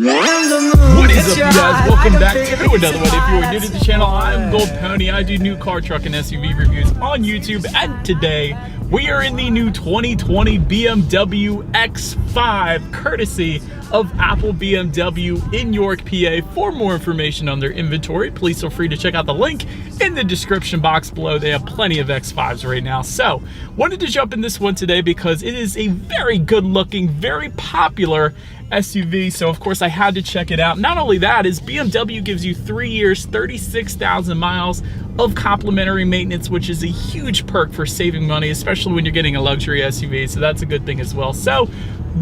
What is up, you guys? Welcome back to another one. If you are new to the channel, I'm Gold Pony. I do new car, truck, and SUV reviews on YouTube, and today we are in the new 2020 BMW X5, courtesy of Apple BMW in York, PA. For more information on their inventory, please feel free to check out the link in the description box below. They have plenty of X5s right now. So, wanted to jump in this one today because it is a very good looking, very popular SUV, so of course I had to check it out. Not only that, is BMW gives you 3 years, 36,000 miles of complimentary maintenance, which is a huge perk for saving money, especially when you're getting a luxury SUV, so that's a good thing as well. So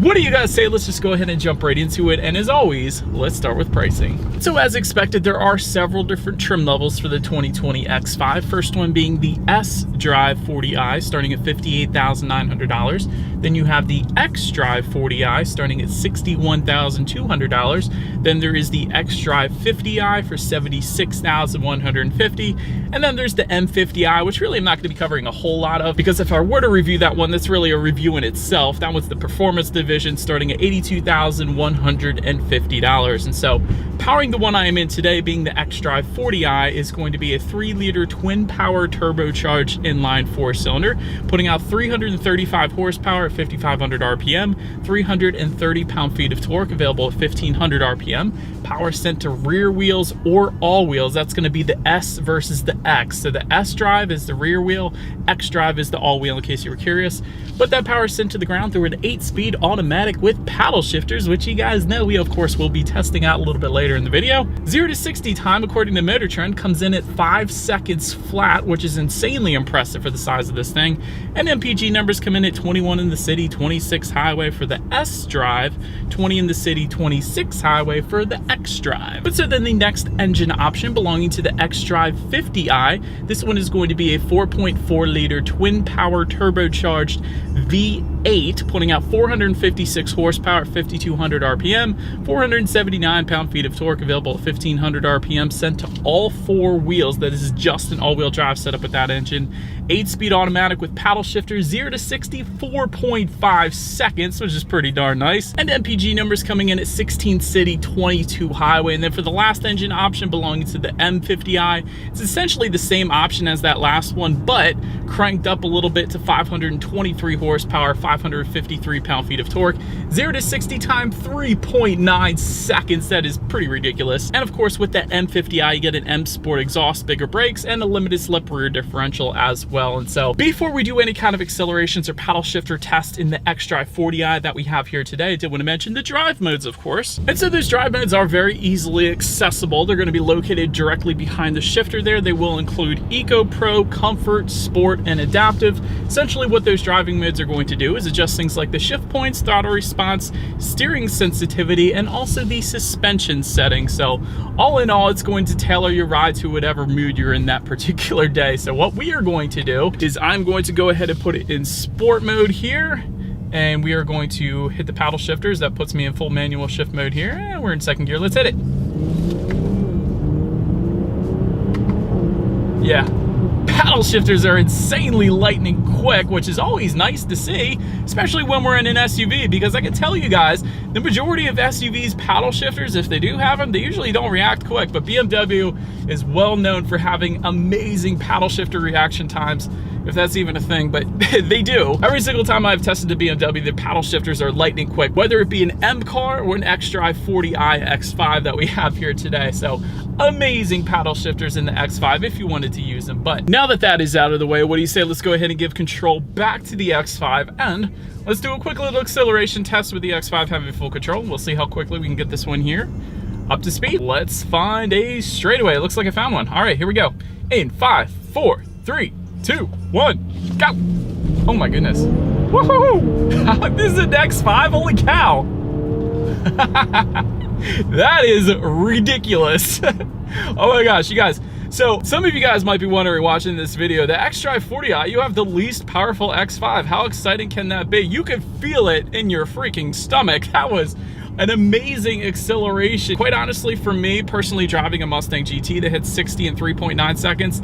what do you guys say? Let's just go ahead and jump right into it, and as always, let's start with pricing. So as expected, there are several different trim levels for the 2020 X5. First one being the S-Drive 40i, starting at $58,900. Then you have the X-Drive 40i, starting at $61,200. Then there is the X-Drive 50i for $76,150. And then there's the M50i, which really I'm not going to be covering a whole lot of, because if I were to review that one, that's really a review in itself. That one's the performance division, starting at $82,150. And so powering the one I am in today, being the X-Drive 40i, is going to be a 3-liter twin power turbocharged inline 4-cylinder, putting out 335 horsepower at 5,500 RPM, 330 pound-feet of torque, available at 1,500 RPM. Power sent to rear wheels or all wheels. That's going to be the S versus the X. So the S-Drive is the rear wheel, X-Drive is the all wheel, in case you were curious. But that power is sent to the ground through an 8-speed automatic with paddle shifters, which you guys know we of course will be testing out a little bit later in the video. 0 to 60 time, according to Motor Trend, comes in at 5 seconds flat, which is insanely impressive for the size of this thing. And MPG numbers come in at 21 in the city, 26 highway for the S-Drive, 20 in the city, 26 highway for the X-Drive. But so then the next engine option, belonging to the X-Drive 50i, this one is going to be a 4.4-liter twin power turbocharged V8, putting out 456 horsepower at 5,200 RPM, 479 pound-feet of torque, available at 1,500 RPM, sent to all 4 wheels. That is just an all-wheel drive setup with that engine. 8-speed automatic with paddle shifters, 0 to 60, 4.5 seconds, which is pretty darn nice. And MPG numbers coming in at 16 city, 22 highway. And then for the last engine option, belonging to the M50i, it's essentially the same option as that last one, but cranked up a little bit to 523 horsepower, 553 pound-feet of torque, 0 to 60 time, 3.9 seconds. That is pretty ridiculous. And of course, with that M50i, you get an M Sport exhaust, bigger brakes, and a limited slip rear differential as well. And so before we do any kind of accelerations or paddle shifter test in the X-Drive 40i that we have here today, I did want to mention the drive modes, of course. And so those drive modes are very easily accessible. They're going to be located directly behind the shifter there. They will include Eco, Pro, Comfort, Sport, and Adaptive. Essentially what those driving modes are going to do is adjust things like the shift points, throttle response, steering sensitivity, and also the suspension setting. So all in all, it's going to tailor your ride to whatever mood you're in that particular day. So what we are going to do is I'm going to go ahead and put it in sport mode here, and we are going to hit the paddle shifters. That puts me in full manual shift mode here, and we're in second gear. Let's hit it. Yeah, paddle shifters are insanely lightning quick, which is always nice to see, especially when we're in an SUV, because I can tell you guys, the majority of SUVs paddle shifters, if they do have them, they usually don't react quick, but BMW is well known for having amazing paddle shifter reaction times, if that's even a thing, but they do. Every single time I've tested the BMW, the paddle shifters are lightning quick, whether it be an M car or an X-Drive 40i X5 that we have here today. So amazing paddle shifters in the X5 if you wanted to use them. But now that that is out of the way, what do you say? Let's go ahead and give control back to the X5, and let's do a quick little acceleration test with the X5 having full control. We'll see how quickly we can get this one here up to speed. Let's find a straightaway. It looks like I found one. All right, here we go. In 5, 4, 3, 2, 1, go. Oh my goodness. Woohoo! This is an X5, holy cow. That is ridiculous. Oh my gosh, you guys. So some of you guys might be wondering watching this video, the X-Drive 40i, you have the least powerful X5. How exciting can that be? You can feel it in your freaking stomach. That was an amazing acceleration. Quite honestly, for me personally, driving a Mustang GT that hits 60 in 3.9 seconds,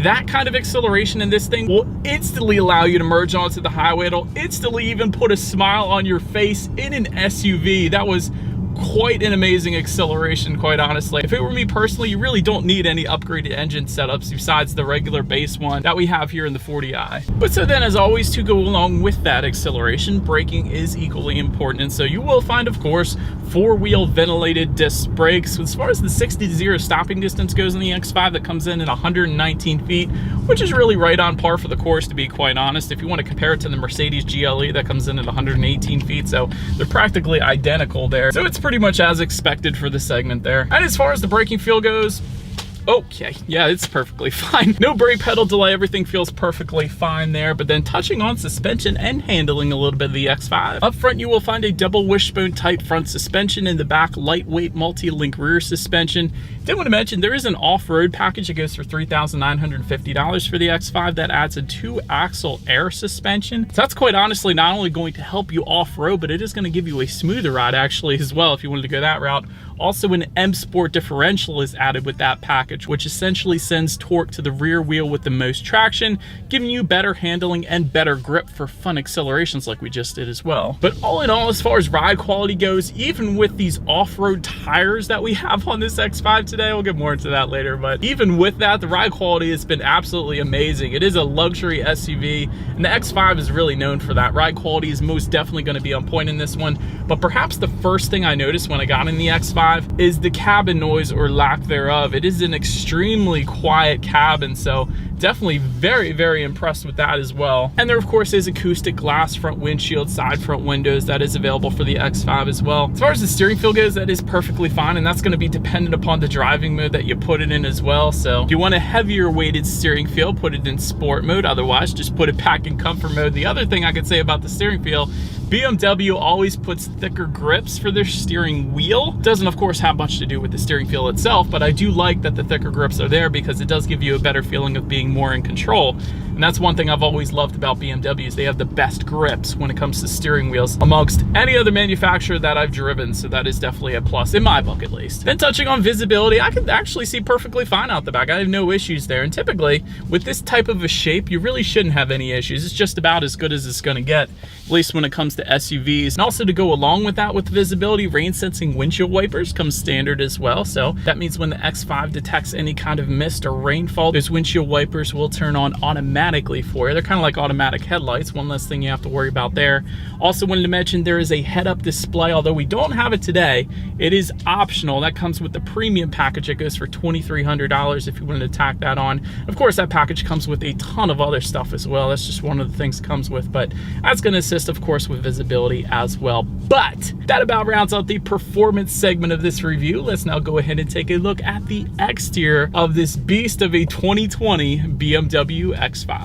that kind of acceleration in this thing will instantly allow you to merge onto the highway. It'll instantly even put a smile on your face in an SUV. That was quite an amazing acceleration, quite honestly. If it were me personally, you really don't need any upgraded engine setups besides the regular base one that we have here in the 40i. But so then, as always, to go along with that acceleration, braking is equally important. And so you will find, of course, four-wheel ventilated disc brakes. As far as the 60-0 stopping distance goes in the X5, that comes in at 119 feet, which is really right on par for the course, to be quite honest. If you want to compare it to the Mercedes GLE, that comes in at 118 feet, so they're practically identical there. So it's pretty much as expected for the segment there. And as far as the braking feel goes, okay, yeah, it's perfectly fine. No brake pedal delay, everything feels perfectly fine there. But then touching on suspension and handling a little bit of the X5. Up front, you will find a double wishbone type front suspension. In the back, lightweight multi-link rear suspension. Did want to mention there is an off-road package that goes for $3,950 for the X5 that adds a 2-axle air suspension. So that's quite honestly not only going to help you off-road, but it is going to give you a smoother ride actually as well if you wanted to go that route. Also, an M Sport differential is added with that package, which essentially sends torque to the rear wheel with the most traction, giving you better handling and better grip for fun accelerations like we just did as well. But all in all, as far as ride quality goes, even with these off-road tires that we have on this X5 today, we'll get more into that later, but even with that, the ride quality has been absolutely amazing. It is a luxury SUV, and the X5 is really known for that. Ride quality is most definitely going to be on point in this one, but perhaps the first thing I noticed when I got in the X5 is the cabin noise or lack thereof. It is an extremely quiet cabin, so definitely very, very impressed with that as well. And there of course is acoustic glass front windshield, side front windows that is available for the X5 as well. As far as the steering feel goes, that is perfectly fine, and that's going to be dependent upon the driving mode that you put it in as well. So if you want a heavier weighted steering feel, put it in sport mode. Otherwise, just put it back in comfort mode. The other thing I could say about the steering feel, BMW always puts thicker grips for their steering wheel. Doesn't of course have much to do with the steering feel itself, but I do like that the thicker grips are there because it does give you a better feeling of being more in control. And that's one thing I've always loved about BMWs. They have the best grips when it comes to steering wheels amongst any other manufacturer that I've driven, so that is definitely a plus in my book at least. Then touching on visibility, I can actually see perfectly fine out the back. I have no issues there, and typically with this type of a shape, you really shouldn't have any issues. It's just about as good as it's going to get, at least when it comes to SUVs. And also to go along with that with visibility, rain sensing windshield wipers come standard as well. So that means when the X5 detects any kind of mist or rainfall, those windshield wipers will turn on automatically for you. They're kind of like automatic headlights, one less thing you have to worry about there. Also wanted to mention there is a head-up display, although we don't have it today. It is optional. That comes with the premium package. It goes for $2,300 if you wanted to tack that on. Of course, that package comes with a ton of other stuff as well. That's just one of the things it comes with, but that's going to assist, of course, with visibility as well. But that about rounds out the performance segment of this review. Let's now go ahead and take a look at the exterior of this beast of a 2020 BMW X5.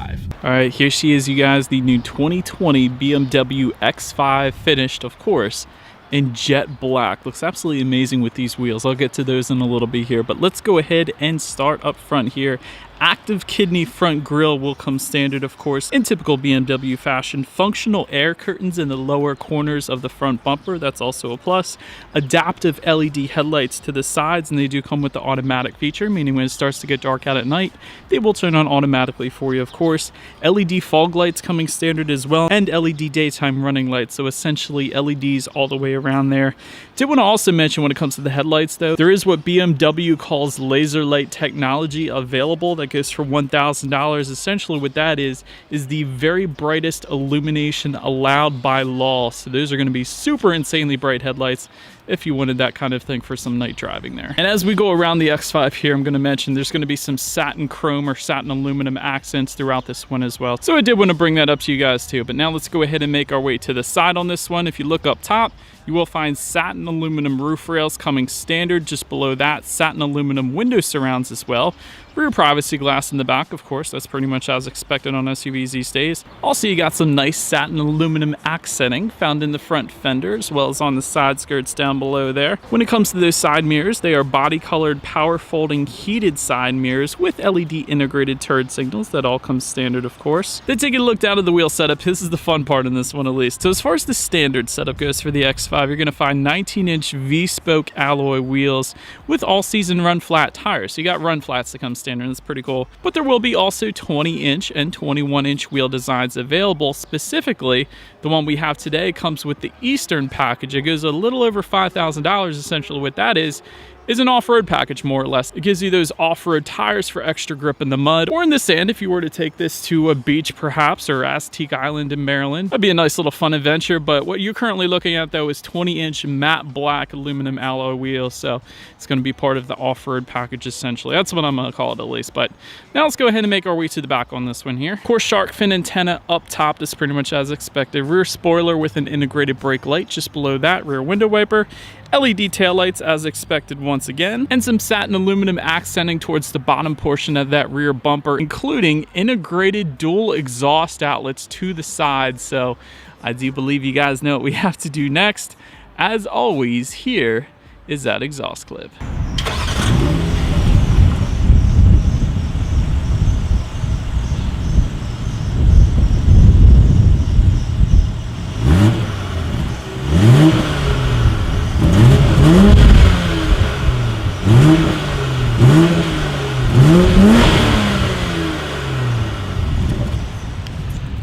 All right, here she is, you guys, the new 2020 BMW X5, finished, of course, in jet black. Looks absolutely amazing with these wheels. I'll get to those in a little bit here, but let's go ahead and start up front here. Active kidney front grille will come standard, of course, in typical BMW fashion. Functional air curtains in the lower corners of the front bumper, that's also a plus. Adaptive LED headlights to the sides, and they do come with the automatic feature, meaning when it starts to get dark out at night, they will turn on automatically for you, of course. LED fog lights coming standard as well, and LED daytime running lights, so essentially LEDs all the way around there. Did want to also mention when it comes to the headlights though, there is what BMW calls laser light technology available that goes for $1,000. Essentially what that is the very brightest illumination allowed by law. So those are going to be super insanely bright headlights if you wanted that kind of thing for some night driving there. And as we go around the X5 here, I'm going to mention there's going to be some satin chrome or satin aluminum accents throughout this one as well. So I did want to bring that up to you guys too. But now let's go ahead and make our way to the side on this one. If you look up top, you will find satin aluminum roof rails coming standard. Just below that, satin aluminum window surrounds as well. Rear privacy glass in the back, of course, that's pretty much as expected on SUVs these days. Also, you got some nice satin aluminum accenting found in the front fender as well as on the side skirts down below there. When it comes to those side mirrors, they are body colored power folding heated side mirrors with LED integrated turn signals. That all comes standard, of course. Then taking a look down at the wheel setup, this is the fun part in this one at least. So as far as the standard setup goes for the X5, you're going to find 19-inch V-spoke alloy wheels with all-season run flat tires. So you got run flats that come standard. That's pretty cool. But there will be also 20-inch and 21-inch wheel designs available. Specifically, the one we have today comes with the Eastern package. It goes a little over $500 $5,000, essentially what that is an off-road package, more or less. It gives you those off-road tires for extra grip in the mud or in the sand if you were to take this to a beach perhaps, or Aztec Island in Maryland. That'd be a nice little fun adventure. But what you're currently looking at though is 20-inch matte black aluminum alloy wheels, so it's going to be part of the off-road package essentially. That's what I'm going to call it at least. But now let's go ahead and make our way to the back on this one here. Of course, shark fin antenna up top is pretty much as expected. Rear spoiler with an integrated brake light just below that. Rear window wiper, LED taillights as expected once again, and some satin aluminum accenting towards the bottom portion of that rear bumper, including integrated dual exhaust outlets to the side. So I do believe you guys know what we have to do next. As always, here is that exhaust clip.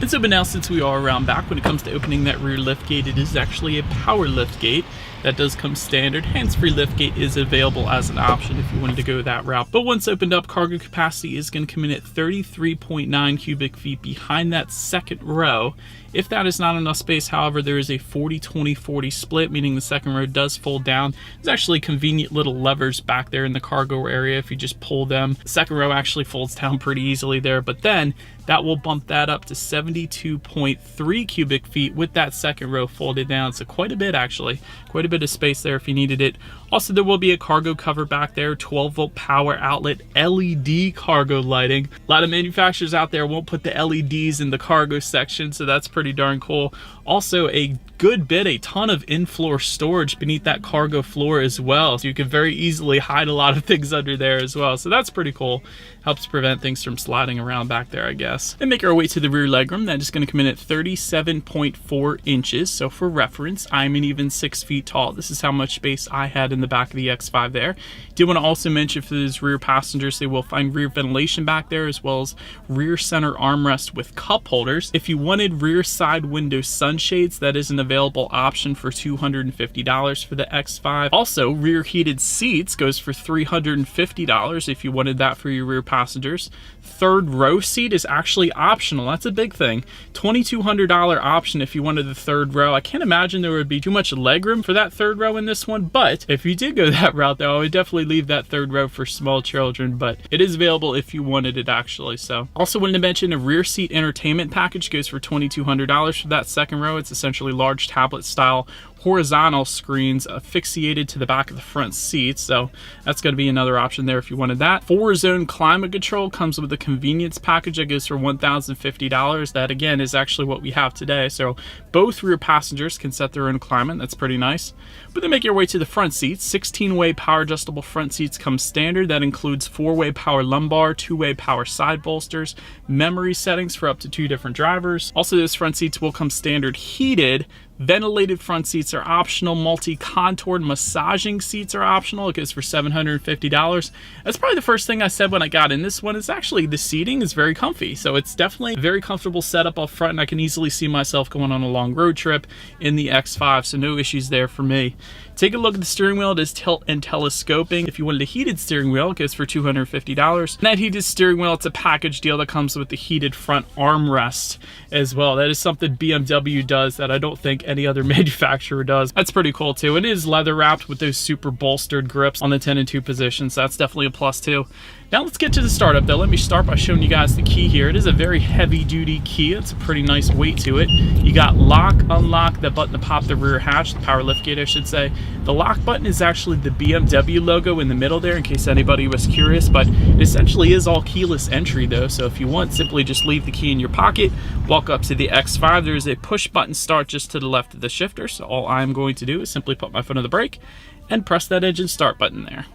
And so, but now since we are around back, when it comes to opening that rear lift gate, it is actually a power lift gate. That does come standard. Hands-free lift gate is available as an option if you wanted to go that route. But once opened up, cargo capacity is going to come in at 33.9 cubic feet behind that second row. If that is not enough space, however, there is a 40-20-40 split, meaning the second row does fold down. There's actually convenient little levers back there in the cargo area. If you just pull them, the second row actually folds down pretty easily there. But then that will bump that up to 72.3 cubic feet with that second row folded down. So quite a bit, actually. Quite a bit of space there if you needed it. Also, there will be a cargo cover back there, 12-volt power outlet, LED cargo lighting. A lot of manufacturers out there won't put the LEDs in the cargo section, so that's pretty darn cool. Also, a ton of in-floor storage beneath that cargo floor as well, so you can very easily hide a lot of things under there as well. So that's pretty cool. Helps prevent things from sliding around back there, I guess. And make our way to the rear legroom. That is going to come in at 37.4 inches. So for reference, I'm an even 6 feet tall. This is how much space I had in the back of the X5 there. Did want to also mention for those rear passengers, they will find rear ventilation back there, as well as rear center armrest with cup holders. If you wanted rear side window sunshades, that is an available option for $250 for the X5. Also, rear heated seats goes for $350 if you wanted that for your rear passengers. Third row seat is actually optional. That's a big thing. $2,200 option if you wanted the third row. I can't imagine there would be too much legroom for that third row in this one, but if you did go that route though, I would definitely leave that third row for small children, but it is available if you wanted it actually. So also wanted to mention a rear seat entertainment package goes for $2,200 for that second row. It's essentially large tablet style horizontal screens asphyxiated to the back of the front seats, so that's going to be another option there if you wanted that. 4-zone climate control comes with a convenience package that goes for $1,050. That again is actually what we have today, so both rear passengers can set their own climate. That's pretty nice. But then make your way to the front seats. 16-way power adjustable front seats come standard. That includes 4-way power lumbar, 2-way power side bolsters, memory settings for up to 2 different drivers. Also, those front seats will come standard heated. Ventilated front seats are optional. Multi-contoured massaging seats are optional. It goes for $750. That's probably the first thing I said when I got in this one. Is actually the seating is very comfy. So it's definitely a very comfortable setup up front, and I can easily see myself going on a long road trip in the X5, so no issues there for me. Take a look at the steering wheel. It is tilt and telescoping. If you wanted a heated steering wheel, it goes for $250. And that heated steering wheel, it's a package deal that comes with the heated front armrest as well. That is something BMW does that I don't think any other manufacturer does. That's pretty cool too. It is leather wrapped with those super bolstered grips on the 10 and 2 positions. So that's definitely a plus too. Now let's get to the startup though. Let me start by showing you guys the key here. It is a very heavy duty key. It's a pretty nice weight to it. You got lock, unlock, the button to pop the rear hatch, the power lift gate I should say. The lock button is actually the BMW logo in the middle there in case anybody was curious, but it essentially is all keyless entry though. So if you want, simply just leave the key in your pocket, walk up to the X5. There's a push button start just to the left of the shifter. So all I'm going to do is simply put my foot on the brake and press that engine start button there.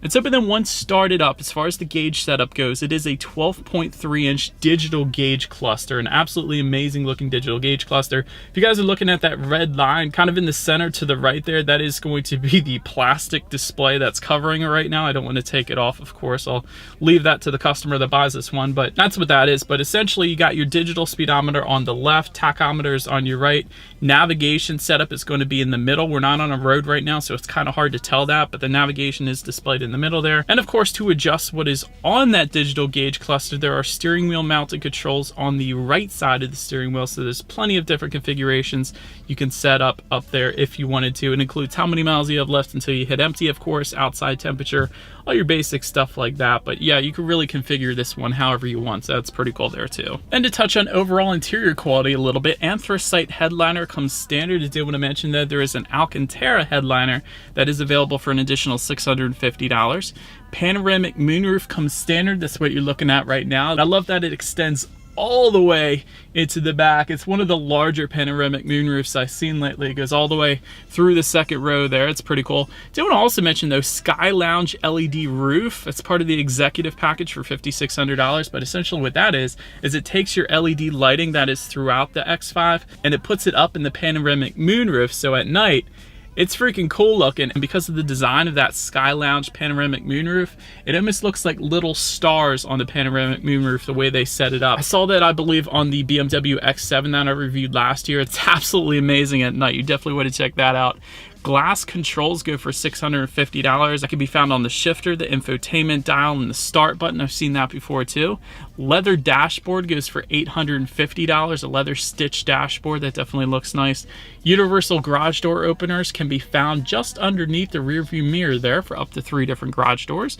And so, but then once started up, as far as the gauge setup goes, it is a 12.3-inch digital gauge cluster, an absolutely amazing looking digital gauge cluster. If you guys are looking at that red line kind of in the center to the right there, that is going to be the plastic display that's covering it right now. I don't want to take it off, of course. I'll leave that to the customer that buys this one, but that's what that is. But essentially, you got your digital speedometer on the left, tachometers on your right. Navigation setup is going to be in the middle. We're not on a road right now, so it's kind of hard to tell that, but the navigation is displayed in the middle there. And of course, to adjust what is on that digital gauge cluster, there are steering wheel mounted controls on the right side of the steering wheel. So there's plenty of different configurations you can set up there if you wanted to. It includes how many miles you have left until you hit empty, of course, outside temperature, all your basic stuff like that. But yeah, you can really configure this one however you want, so that's pretty cool there too. And to touch on overall interior quality a little bit, anthracite headliner comes standard. I did want to mention that there is an Alcantara headliner that is available for an additional $650. Panoramic moonroof comes standard. That's what you're looking at right now. I love that it extends all the way into the back. It's one of the larger panoramic moonroofs I've seen lately. It goes all the way through the second row there. It's pretty cool. I do want to also mention though, Sky Lounge LED roof. It's part of the executive package for $5,600, but essentially what that is it takes your LED lighting that is throughout the X5 and it puts it up in the panoramic moonroof, so at night it's freaking cool looking. And because of the design of that Sky Lounge panoramic moonroof, it almost looks like little stars on the panoramic moonroof, the way they set it up. I saw that, I believe, on the BMW X7 that I reviewed last year. It's absolutely amazing at night. You definitely want to check that out. Glass controls go for $650. That can be found on the shifter, the infotainment dial, and the start button. I've seen that before too. Leather dashboard goes for $850, a leather stitch dashboard. That definitely looks nice. Universal garage door openers can be found just underneath the rear view mirror there for up to 3 different garage doors.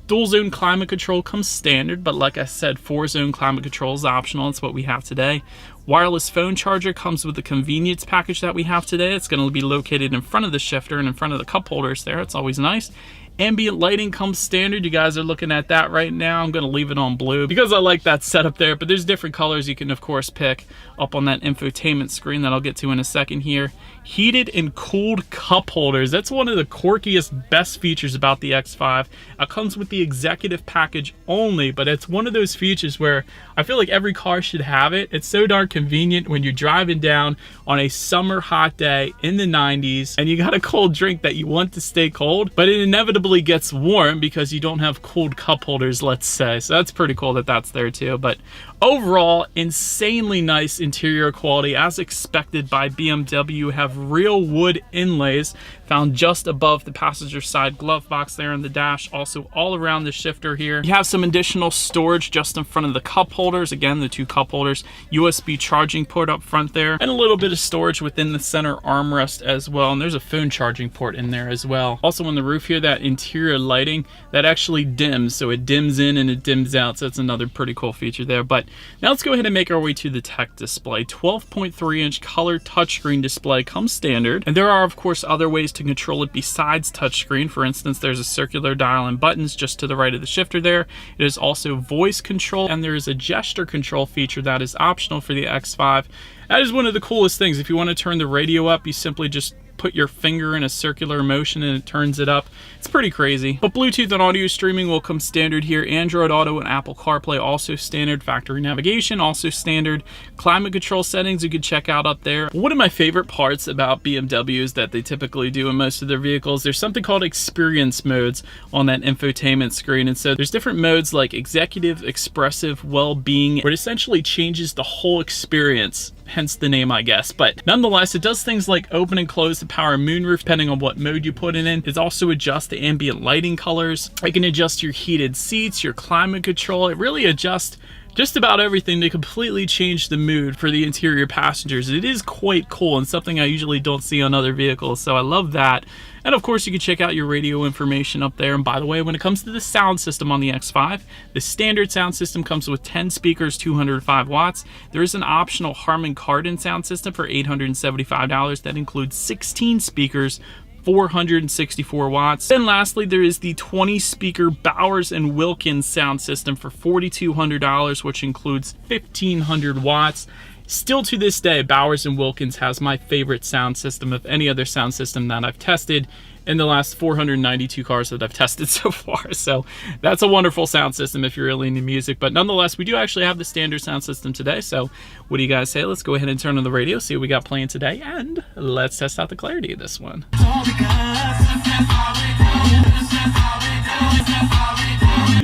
Dual zone climate control comes standard, but like I said, 4-zone climate control is optional. It's what we have today. Wireless phone charger comes with the convenience package that we have today. It's going to be located in front of the shifter and in front of the cup holders there. It's always nice. Ambient lighting comes standard. You guys are looking at that right now. I'm going to leave it on blue because I like that setup there, but there's different colors you can of course pick up on that infotainment screen that I'll get to in a second here. Heated and cooled cup holders. That's one of the quirkiest, best features about the X5. It comes with the executive package only, but it's one of those features where I feel like every car should have it. It's so darn convenient when you're driving down on a summer hot day in the 90s and you got a cold drink that you want to stay cold, but it inevitably gets warm because you don't have cooled cup holders, let's say. So that's pretty cool that that's there too. But overall, insanely nice interior quality as expected by BMW. Have real wood inlays found just above the passenger side glove box there in the dash, also all around the shifter here. You have some additional storage just in front of the cup holders. Again, the 2 cup holders, USB charging port up front there, and a little bit of storage within the center armrest as well. And there's a phone charging port in there as well. Also on the roof here, that interior lighting that actually dims, so it dims in and it dims out. So that's another pretty cool feature there. But now let's go ahead and make our way to the tech display. 12.3-inch color touchscreen display comes standard, and there are of course other ways to control it besides touchscreen. For instance, there's a circular dial and buttons just to the right of the shifter there. It is also voice control, and there is a gesture control feature that is optional for the X5. That is one of the coolest things. If you want to turn the radio up, you simply just put your finger in a circular motion and it turns it up. It's pretty crazy. But Bluetooth and audio streaming will come standard here. Android Auto and Apple CarPlay also standard. Factory navigation also standard. Climate control settings you can check out up there. One of my favorite parts about BMWs that they typically do in most of their vehicles, there's something called experience modes on that infotainment screen. And so there's different modes like executive, expressive, well-being, where it essentially changes the whole experience. Hence the name, I guess. But nonetheless, it does things like open and close the power moonroof depending on what mode you put it in. It also adjusts the ambient lighting colors. It can adjust your heated seats, your climate control. It really adjusts just about everything to completely change the mood for the interior passengers. It is quite cool and something I usually don't see on other vehicles, so I love that. And of course, you can check out your radio information up there. And by the way, when it comes to the sound system on the X5, the standard sound system comes with 10 speakers, 205 watts. There is an optional Harman Kardon sound system for $875 that includes 16 speakers, 464 watts. Then lastly, there is the 20 speaker Bowers & Wilkins sound system for $4,200, which includes 1,500 watts. Still to this day, Bowers & Wilkins has my favorite sound system of any other sound system that I've tested in the last 492 cars that I've tested so far. So that's a wonderful sound system if you're really into music. But nonetheless, we do actually have the standard sound system today. So what do you guys say? Let's go ahead and turn on the radio, see what we got playing today, and let's test out the clarity of this one.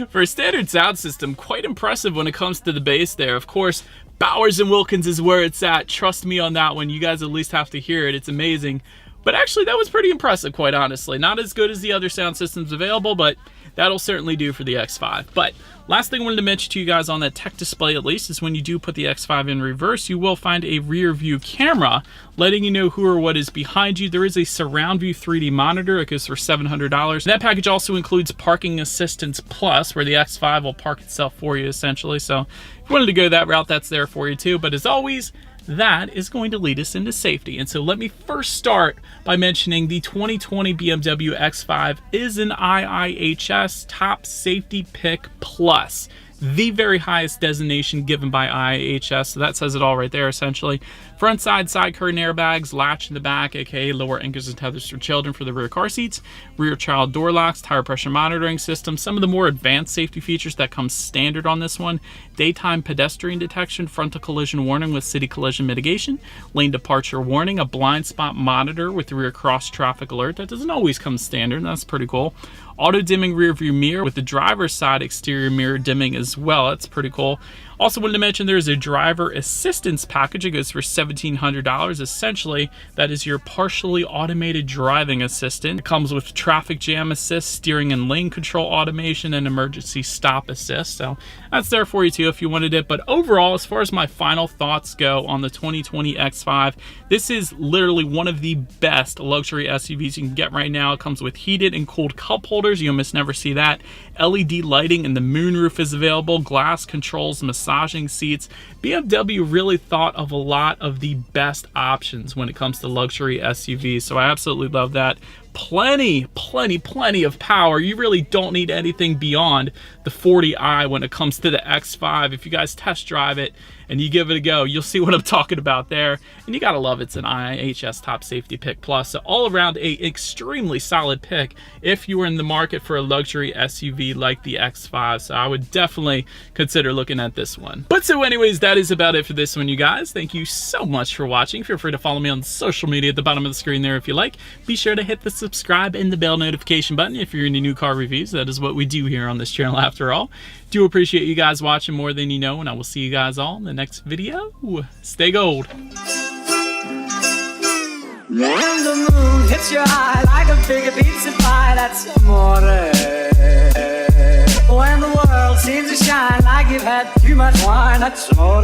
For a standard sound system, quite impressive when it comes to the bass there. Of course, Bowers & Wilkins is where it's at. Trust me on that one. You guys at least have to hear it. It's amazing. But actually, that was pretty impressive, quite honestly. Not as good as the other sound systems available, but that'll certainly do for the X5. But last thing I wanted to mention to you guys on that tech display, at least, is when you do put the X5 in reverse, you will find a rear view camera letting you know who or what is behind you. There is a surround view 3D monitor. It goes for $700. That package also includes Parking Assistance Plus, where the X5 will park itself for you, essentially. So if you wanted to go that route, that's there for you too. But as always, that is going to lead us into safety. And so let me first start by mentioning the 2020 BMW X5 is an IIHS Top Safety Pick Plus, the very highest designation given by IIHS. So that says it all right there, essentially. Front side curtain airbags, latch in the back, aka lower anchors and tethers for children for the rear car seats, rear child door locks, tire pressure monitoring system, some of the more advanced safety features that come standard on this one: daytime pedestrian detection, frontal collision warning with city collision mitigation, lane departure warning, a blind spot monitor with the rear cross traffic alert. That doesn't always come standard, that's pretty cool. Auto dimming rear view mirror with the driver's side exterior mirror dimming as well. That's pretty cool. Also wanted to mention there is a driver assistance package. It goes for $1,700. Essentially, that is your partially automated driving assistant. It comes with traffic jam assist, steering and lane control automation, and emergency stop assist. So that's there for you too if you wanted it. But overall, as far as my final thoughts go on the 2020 X5, this is literally one of the best luxury SUVs you can get right now. It comes with heated and cooled cup holders. You almost never see that. LED lighting, and the moonroof is available. Glass controls, massaging seats. BMW really thought of a lot of the best options when it comes to luxury SUVs, so I absolutely love that. Plenty of power. You really don't need anything beyond the 40i when it comes to the X5. If you guys test drive it and you give it a go, you'll see what I'm talking about there. And you gotta love it's an IIHS Top Safety Pick Plus. So all around a extremely solid pick if you were in the market for a luxury SUV like the X5. So I would definitely consider looking at this one. But so anyways, that is about it for this one, you guys. Thank you so much for watching. Feel free to follow me on social media at the bottom of the screen there if you like. Be sure to hit the subscribe and the bell notification button if you're into new car reviews. That is what we do here on this channel after all. Do appreciate you guys watching more than you know, and I will see you guys all in the next video. Stay gold. When the moon hits your eye like a big pizza pie, that's amore. When the world seems to shine like you've had too much wine, that's amore.